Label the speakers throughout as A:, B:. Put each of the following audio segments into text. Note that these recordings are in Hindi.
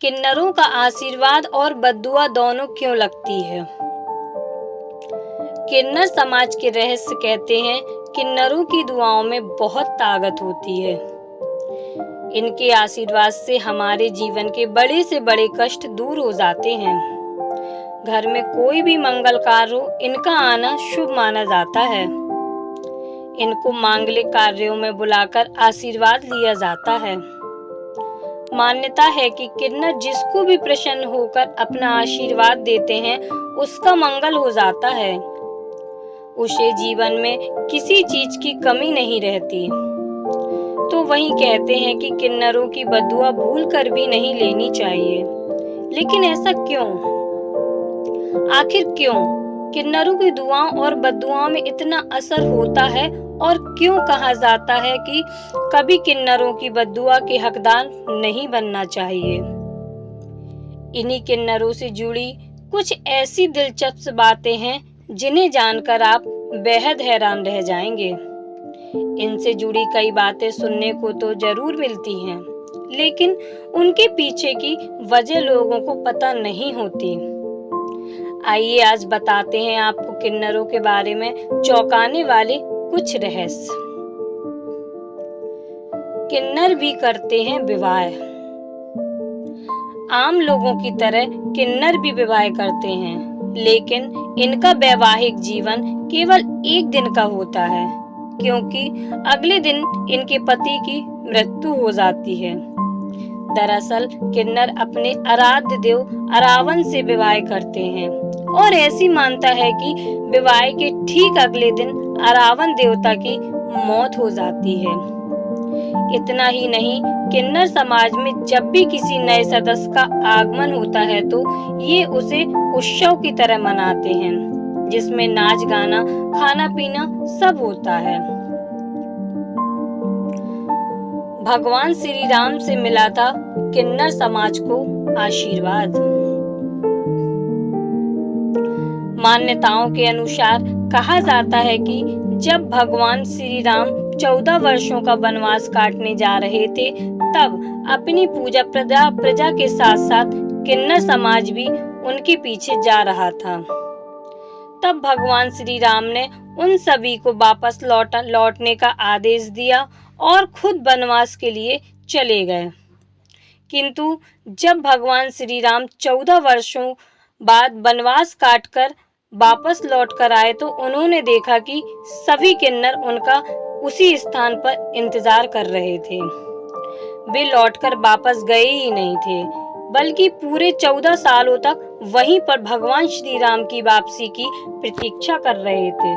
A: किन्नरों का आशीर्वाद और बद्दुआ दोनों क्यों लगती है? किन्नर समाज के रहस्य कहते हैं, किन्नरों की दुआओं में बहुत ताकत होती है। इनके आशीर्वाद से हमारे जीवन के बड़े से बड़े कष्ट दूर हो जाते हैं। घर में कोई भी मंगल कार्य हो, इनका आना शुभ माना जाता है। इनको मांगलिक कार्यों में बुलाकर आशीर्वाद लिया जाता है। मान्यता है कि किन्नर जिसको भी प्रसन्न होकर अपना आशीर्वाद देते हैं, उसका मंगल हो जाता है। उसे जीवन में किसी चीज की कमी नहीं रहती। तो वही कहते हैं कि किन्नरों की बद्दुआ भूल कर भी नहीं लेनी चाहिए। लेकिन ऐसा क्यों? आखिर क्यों किन्नरों की दुआओं और बद्दुआओं में इतना असर होता है, और क्यों कहा जाता है कि कभी किन्नरों की बद्दुआ के हकदार नहीं बनना चाहिए? इन्हीं किन्नरों से जुड़ी कुछ ऐसी दिलचस्प बातें हैं जिन्हें जानकर आप बेहद हैरान रह जाएंगे। इनसे जुड़ी कई बातें सुनने को तो जरूर मिलती हैं, लेकिन उनके पीछे की वजह लोगों को पता नहीं होती। आइए आज बताते हैं आपको किन्नरों के बारे में चौंकाने वाले कुछ रहस्य। किन्नर भी करते हैं विवाह। आम लोगों की तरह किन्नर भी विवाह करते हैं, लेकिन इनका वैवाहिक जीवन केवल एक दिन का होता है, क्योंकि अगले दिन इनके पति की मृत्यु हो जाती है। दरअसल किन्नर अपने आराध्य देव अरावन से विवाह करते हैं, और ऐसी मानता है कि विवाह के ठीक अगले दिन अरावन देवता की मौत हो जाती है। इतना ही नहीं, किन्नर समाज में जब भी किसी नए सदस्य का आगमन होता है तो ये उसे उत्सव की तरह मनाते हैं, जिसमें नाच गाना खाना पीना सब होता है। भगवान श्री राम से मिला था किन्नर समाज को आशीर्वाद। मान्यताओं के अनुसार कहा जाता है कि जब भगवान श्री राम 14 वर्षों का वनवास काटने जा रहे थे, तब अपनी पूजा प्रजा के साथ साथ किन्नर समाज भी उनके पीछे जा रहा था। तब भगवान श्री राम ने उन सभी को वापस लौटने का आदेश दिया और खुद वनवास के लिए चले गए। किंतु जब भगवान श्री राम 14 वर्षों बाद वनवास काटकर वापस लौट कर आए तो उन्होंने देखा कि सभी किन्नर उनका उसी स्थान पर इंतजार कर रहे थे। वे लौटकर वापस गए ही नहीं थे, बल्कि पूरे 14 सालों तक वहीं पर भगवान श्री राम की वापसी की प्रतीक्षा कर रहे थे।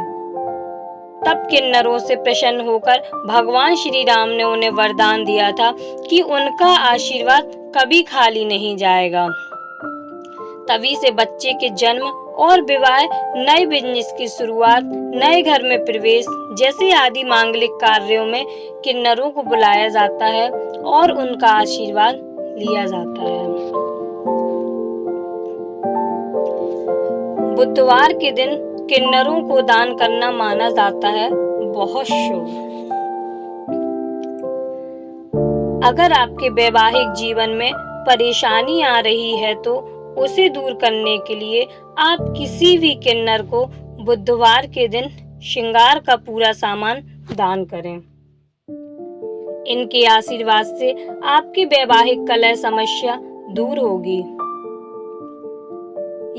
A: तब किन्नरों से प्रसन्न होकर भगवान श्री राम ने उन्हें वरदान दिया था कि उनका आशीर्वाद कभी खाली नहीं जाएगा। तभी से बच्चे के जन्म और विवाह, नए बिजनेस की शुरुआत, नए घर में प्रवेश जैसे आदि मांगलिक कार्यों में किन्नरों को बुलाया जाता है और उनका आशीर्वाद लिया जाता है। बुधवार के दिन किन्नरों को दान करना माना जाता है बहुत शुभ। अगर आपके वैवाहिक जीवन में परेशानी आ रही है तो उसे दूर करने के लिए आप किसी भी किन्नर को बुधवार के दिन श्रृंगार का पूरा सामान दान करें। इनके आशीर्वाद से आपकी वैवाहिक कलह समस्या दूर होगी।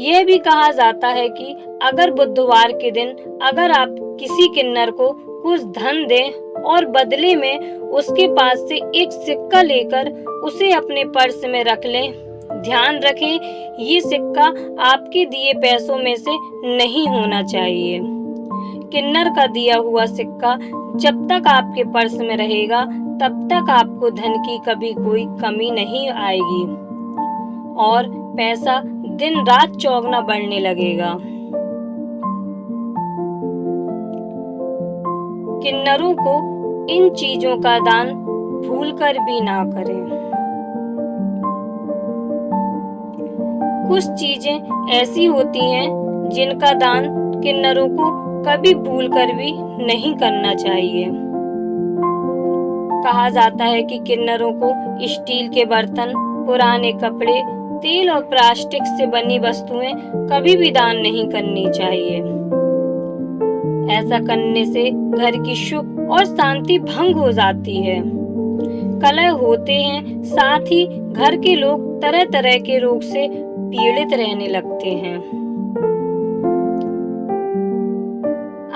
A: यह भी कहा जाता है कि अगर बुधवार के दिन अगर आप किसी किन्नर को कुछ धन दें और बदले में उसके पास से एक सिक्का लेकर उसे अपने पर्स में रख लें, ध्यान रखें ये सिक्का आपके दिए पैसों में से नहीं होना चाहिए। किन्नर का दिया हुआ सिक्का जब तक आपके पर्स में रहेगा तब तक आपको धन की कभी कोई कमी नहीं आएगी और पैसा दिन रात चौगुना बढ़ने लगेगा। किन्नरों को इन चीजों का दान भूलकर भी ना करें। कुछ चीजें ऐसी होती हैं जिनका दान किन्नरों को कभी भूलकर भी नहीं करना चाहिए। कहा जाता है कि किन्नरों को स्टील के बर्तन, पुराने कपड़े, तेल और प्लास्टिक से बनी वस्तुएं कभी भी दान नहीं करनी चाहिए। ऐसा करने से घर की सुख और शांति भंग हो जाती है, कलह होते हैं, साथ ही घर के लोग तरह तरह के रोग से पीड़ित रहने लगते हैं।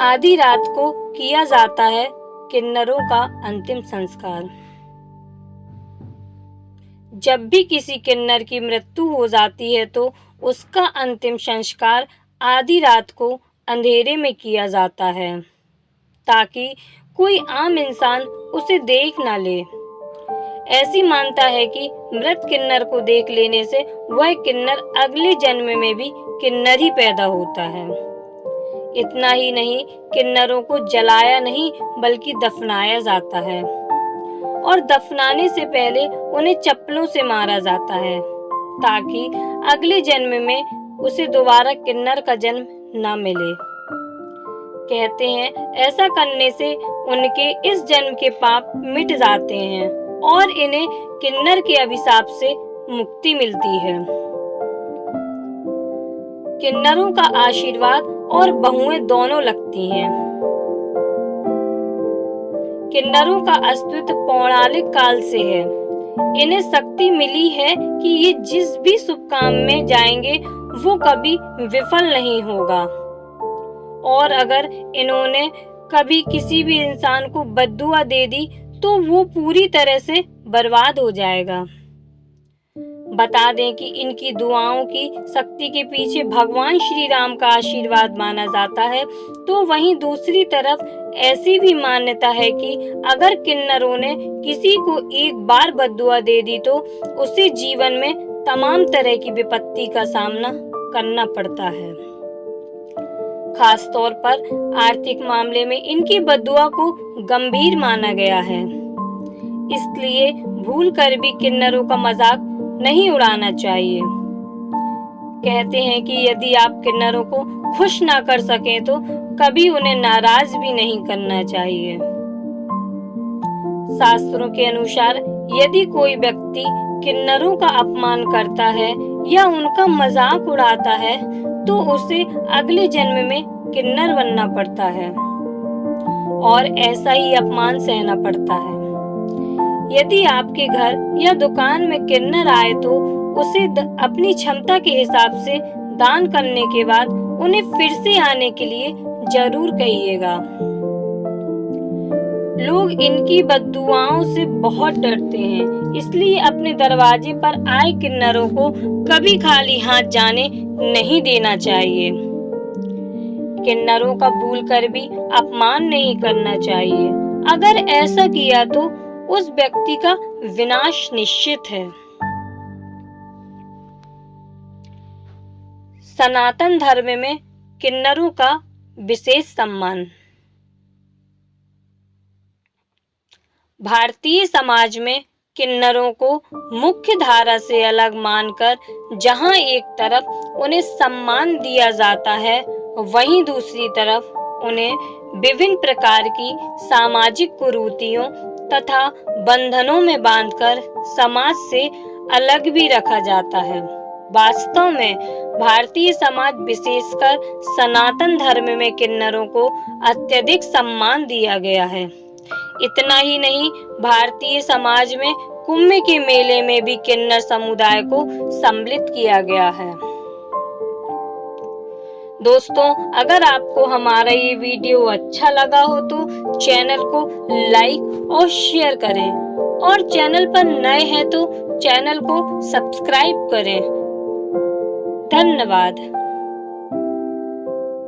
A: आधी रात को किया जाता है किन्नरों का अंतिम संस्कार। जब भी किसी किन्नर की मृत्यु हो जाती है तो उसका अंतिम संस्कार आधी रात को अंधेरे में किया जाता है, ताकि कोई आम इंसान उसे देख ना ले। ऐसी मानता है कि मृत किन्नर को देख लेने से वह किन्नर अगले जन्म में भी किन्नर ही पैदा होता है। इतना ही नहीं, किन्नरों को जलाया नहीं बल्कि दफनाया जाता है, और दफनाने से पहले उन्हें चप्पलों से मारा जाता है, ताकि अगले जन्म में उसे दोबारा किन्नर का जन्म न मिले। कहते हैं ऐसा करने से उनके इस जन्म के पाप मिट जाते हैं और इन्हें किन्नर के अभिशाप से मुक्ति मिलती है। किन्नरों का आशीर्वाद और बहुएं दोनों लगती हैं। किन्नरों का अस्तित्व पौराणिक काल से है। इन्हें शक्ति मिली है कि ये जिस भी शुभ काम में जाएंगे वो कभी विफल नहीं होगा, और अगर इन्होंने कभी किसी भी इंसान को बद्दुआ दे दी तो वो पूरी तरह से बर्बाद हो जाएगा। बता दें कि इनकी दुआओं की शक्ति के पीछे भगवान श्री राम का आशीर्वाद माना जाता है। तो वहीं दूसरी तरफ ऐसी भी मान्यता है कि अगर किन्नरों ने किसी को एक बार बद्दुआ दे दी तो उसे जीवन में तमाम तरह की विपत्ति का सामना करना पड़ता है। खास तौर पर आर्थिक मामले में इनकी बद्दुआ को गंभीर माना गया है। इसलिए भूल कर भी किन्नरों का मजाक नहीं उड़ाना चाहिए। कहते हैं कि यदि आप किन्नरों को खुश ना कर सकें तो कभी उन्हें नाराज भी नहीं करना चाहिए। शास्त्रों के अनुसार यदि कोई व्यक्ति किन्नरों का अपमान करता है या उनका मजाक उड़ाता है तो उसे अगले जन्म में किन्नर बनना पड़ता है और ऐसा ही अपमान सहना पड़ता है। यदि आपके घर या दुकान में किन्नर आए तो उसे अपनी क्षमता के हिसाब से दान करने के बाद उन्हें फिर से आने के लिए जरूर कहिएगा। लोग इनकी बद्दुआओं से बहुत डरते हैं, इसलिए अपने दरवाजे पर आए किन्नरों को कभी खाली हाथ जाने नहीं देना चाहिए। किन्नरों का भूल कर भी अपमान नहीं करना चाहिए। अगर ऐसा किया तो उस व्यक्ति का विनाश निश्चित है। सनातन धर्म में किन्नरों का विशेष सम्मान। भारतीय समाज में किन्नरों को मुख्य धारा से अलग मानकर जहां एक तरफ उन्हें सम्मान दिया जाता है, वहीं दूसरी तरफ उन्हें विभिन्न प्रकार की सामाजिक कुरीतियों तथा बंधनों में बांधकर समाज से अलग भी रखा जाता है। वास्तव में भारतीय समाज विशेषकर सनातन धर्म में किन्नरों को अत्यधिक सम्मान दिया गया है। इतना ही नहीं, भारतीय समाज में कुंभ के मेले में भी किन्नर समुदाय को सम्मिलित किया गया है। दोस्तों, अगर आपको हमारा ये वीडियो अच्छा लगा हो तो चैनल को लाइक और शेयर करें, और चैनल पर नए हैं तो चैनल को सब्सक्राइब करें। धन्यवाद।